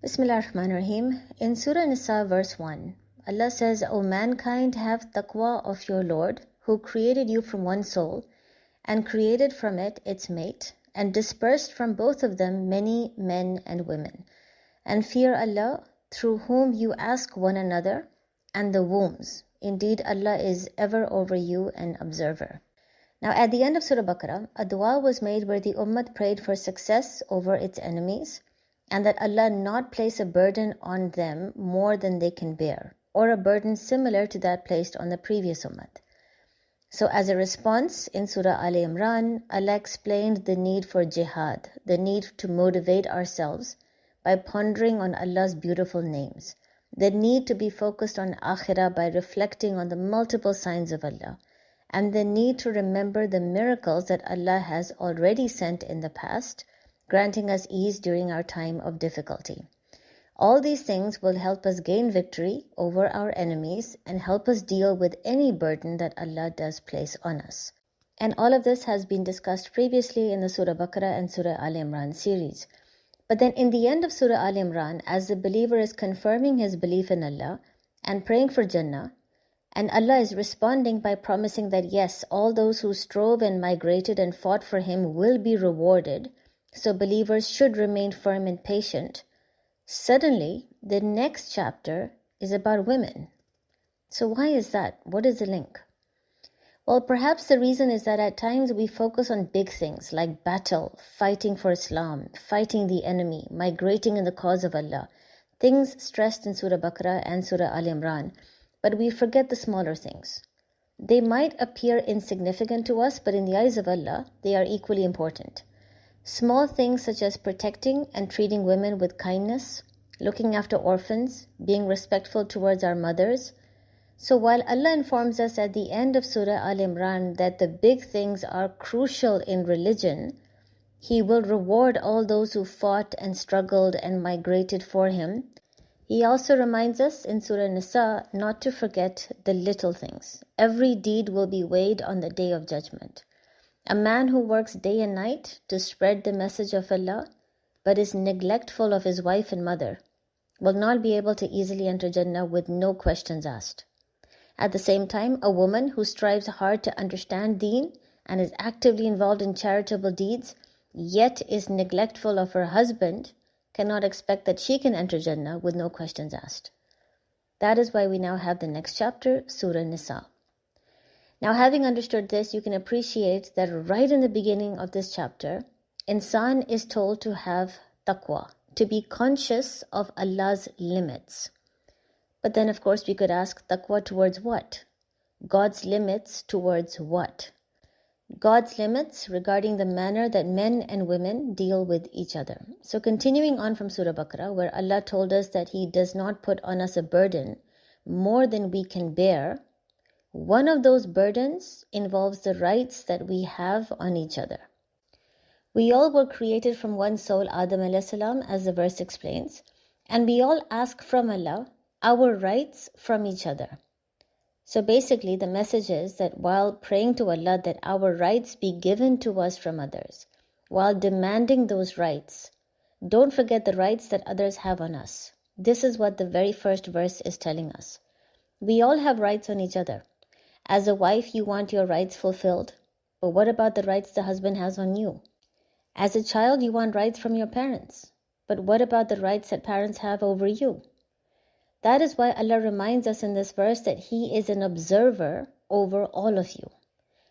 Bismillah ar-Rahman ar-Rahim. In Surah An-Nisa verse 1, Allah says, O mankind, have taqwa of your Lord, who created you from one soul, and created from it its mate, and dispersed from both of them many men and women. And fear Allah, through whom you ask one another, and the wombs. Indeed, Allah is ever over you an observer. Now at the end of Surah Baqarah, a dua was made where the Ummah prayed for success over its enemies, and that Allah not place a burden on them more than they can bear, or a burden similar to that placed on the previous Ummah. So as a response, in Surah Al-Imran, Allah explained the need for jihad, the need to motivate ourselves by pondering on Allah's beautiful names, the need to be focused on akhirah by reflecting on the multiple signs of Allah, and the need to remember the miracles that Allah has already sent in the past, granting us ease during our time of difficulty. All these things will help us gain victory over our enemies and help us deal with any burden that Allah does place on us. And all of this has been discussed previously in the Surah Baqarah and Surah Al-Imran series. But then in the end of Surah Al-Imran, as the believer is confirming his belief in Allah and praying for Jannah, and Allah is responding by promising that yes, all those who strove and migrated and fought for Him will be rewarded, so believers should remain firm and patient. Suddenly, the next chapter is about women. So why is that? What is the link? Well, perhaps the reason is that at times we focus on big things like battle, fighting for Islam, fighting the enemy, migrating in the cause of Allah, things stressed in Surah Baqarah and Surah Al-Imran, but we forget the smaller things. They might appear insignificant to us, but in the eyes of Allah, they are equally important. Small things such as protecting and treating women with kindness, looking after orphans, being respectful towards our mothers. So while Allah informs us at the end of Surah Al-Imran that the big things are crucial in religion, He will reward all those who fought and struggled and migrated for Him. He also reminds us in Surah An-Nisa not to forget the little things. Every deed will be weighed on the Day of Judgment. A man who works day and night to spread the message of Allah, but is neglectful of his wife and mother, will not be able to easily enter Jannah with no questions asked. At the same time, a woman who strives hard to understand Deen and is actively involved in charitable deeds, yet is neglectful of her husband, cannot expect that she can enter Jannah with no questions asked. That is why we now have the next chapter, Surah An-Nisa. Now, having understood this, you can appreciate that right in the beginning of this chapter, insan is told to have taqwa, to be conscious of Allah's limits. But then, of course, we could ask taqwa towards what? God's limits towards what? God's limits regarding the manner that men and women deal with each other. So continuing on from Surah Baqarah, where Allah told us that He does not put on us a burden more than we can bear, one of those burdens involves the rights that we have on each other. We all were created from one soul, Adam alayhi salam, as the verse explains, and we all ask from Allah our rights from each other. So basically, the message is that while praying to Allah that our rights be given to us from others, while demanding those rights, don't forget the rights that others have on us. This is what the very first verse is telling us. We all have rights on each other. As a wife, you want your rights fulfilled, but what about the rights the husband has on you? As a child, you want rights from your parents, but what about the rights that parents have over you? That is why Allah reminds us in this verse that He is an observer over all of you.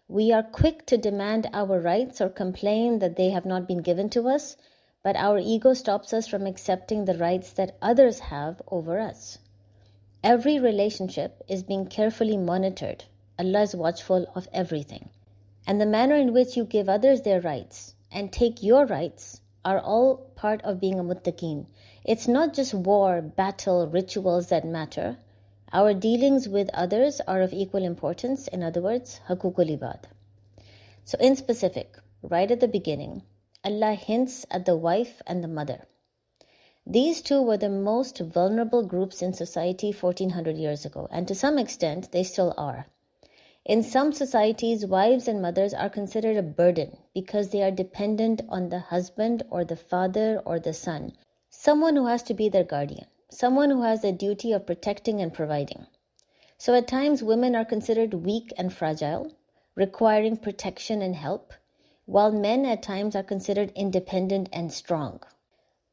We are quick to demand our rights or complain that they have not been given to us, but our ego stops us from accepting the rights that others have over us. Every relationship is being carefully monitored. Allah is watchful of everything. And the manner in which you give others their rights and take your rights are all part of being a muttaqeen. It's not just war, battle, rituals that matter. Our dealings with others are of equal importance. In other words, haqooqul ibad. So in specific, right at the beginning, Allah hints at the wife and the mother. These two were the most vulnerable groups in society 1400 years ago, and to some extent, they still are. In some societies, wives and mothers are considered a burden because they are dependent on the husband or the father or the son. someone who has to be their guardian, someone who has the duty of protecting and providing. So at times women are considered weak and fragile, requiring protection and help, while men at times are considered independent and strong.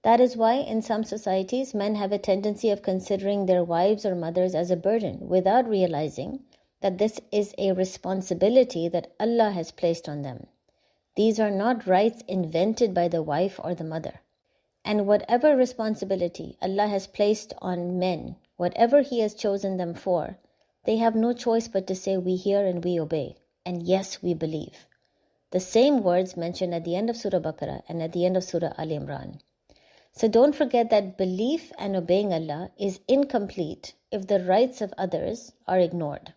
That is why in some societies men have a tendency of considering their wives or mothers as a burden without realizing that this is a responsibility that Allah has placed on them. These are not rights invented by the wife or the mother. And whatever responsibility Allah has placed on men, whatever He has chosen them for, they have no choice but to say, we hear and we obey. And yes, we believe. The same words mentioned at the end of Surah Baqarah and at the end of Surah Al Imran. So don't forget that belief and obeying Allah is incomplete if the rights of others are ignored.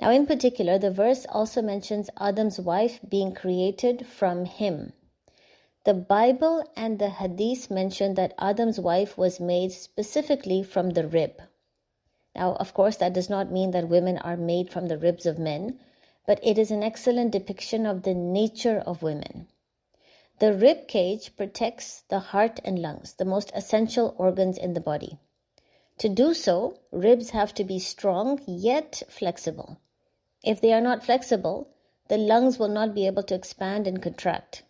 Now in particular, the verse also mentions Adam's wife being created from him. The Bible and the Hadith mention that Adam's wife was made specifically from the rib. Now, of course, that does not mean that women are made from the ribs of men, but it is an excellent depiction of the nature of women. The rib cage protects the heart and lungs, the most essential organs in the body. To do so, ribs have to be strong yet flexible. If they are not flexible, the lungs will not be able to expand and contract.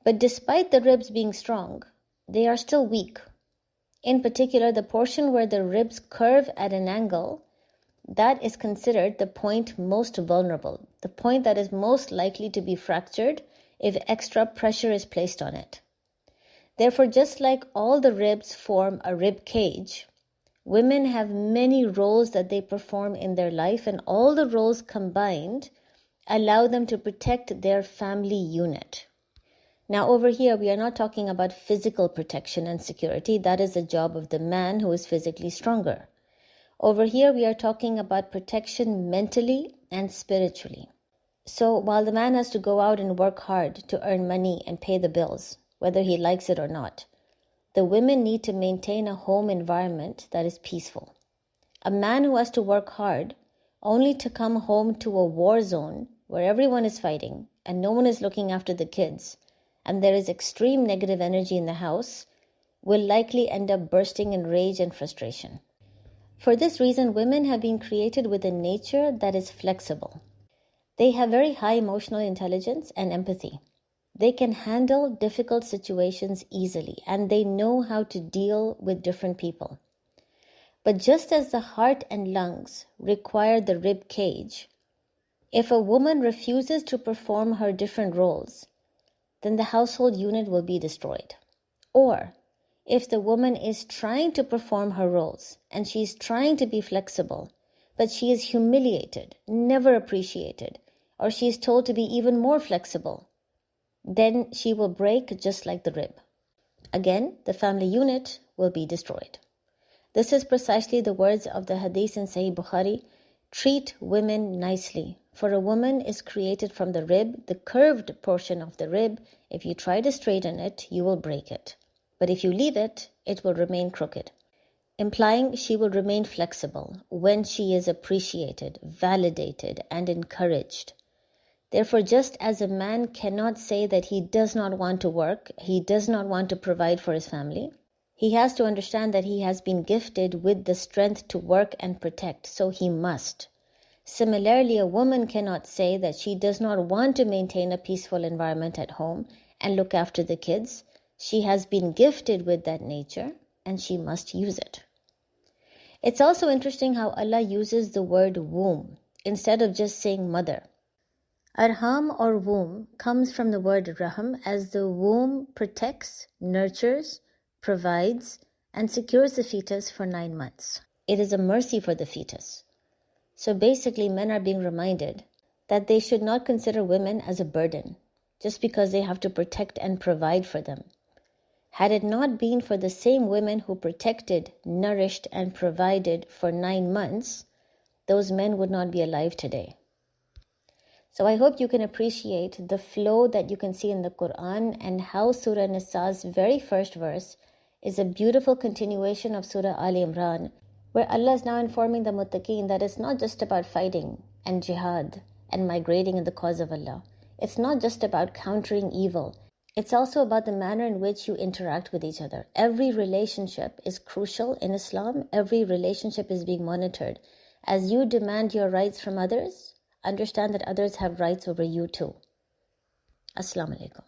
But despite the ribs being strong, they are still weak. In particular, the portion where the ribs curve at an angle, that is considered the point most vulnerable, the point that is most likely to be fractured if extra pressure is placed on it. Therefore, just like all the ribs form a rib cage, women have many roles that they perform in their life, and all the roles combined allow them to protect their family unit. Now over here, we are not talking about physical protection and security. That is the job of the man who is physically stronger. Over here, we are talking about protection mentally and spiritually. So while the man has to go out and work hard to earn money and pay the bills, whether he likes it or not, the women need to maintain a home environment that is peaceful. A man who has to work hard only to come home to a war zone where everyone is fighting and no one is looking after the kids, and there is extreme negative energy in the house, will likely end up bursting in rage and frustration. For this reason, women have been created with a nature that is flexible. They have very high emotional intelligence and empathy. They can handle difficult situations easily, and they know how to deal with different people. But just as the heart and lungs require the rib cage, if a woman refuses to perform her different roles, then the household unit will be destroyed. Or, if the woman is trying to perform her roles and she is trying to be flexible, but she is humiliated, never appreciated, or she is told to be even more flexible, then she will break just like the rib. Again, the family unit will be destroyed. This is precisely the words of the Hadith in Sahih Bukhari, treat women nicely. For a woman is created from the rib, the curved portion of the rib. If you try to straighten it, you will break it. But if you leave it, it will remain crooked. Implying she will remain flexible when she is appreciated, validated, and encouraged. Therefore, just as a man cannot say that he does not want to work, he does not want to provide for his family, he has to understand that he has been gifted with the strength to work and protect, so he must. Similarly, a woman cannot say that she does not want to maintain a peaceful environment at home and look after the kids. She has been gifted with that nature and she must use it. It's also interesting how Allah uses the word womb instead of just saying mother. Arham or womb comes from the word raham, as the womb protects, nurtures, provides, and secures the fetus for 9 months. It is a mercy for the fetus. So basically, men are being reminded that they should not consider women as a burden just because they have to protect and provide for them. Had it not been for the same women who protected, nourished, and provided for 9 months, those men would not be alive today. So I hope you can appreciate the flow that you can see in the Quran and how Surah An-Nisa's very first verse is a beautiful continuation of Surah Al Imran, where Allah is now informing the muttaqeen that it's not just about fighting and jihad and migrating in the cause of Allah. It's not just about countering evil It's also about the manner in which you interact with each other. Every relationship is crucial in Islam. Every relationship is being monitored. As you demand your rights from others, understand that others have rights over you too. Assalamu alaikum.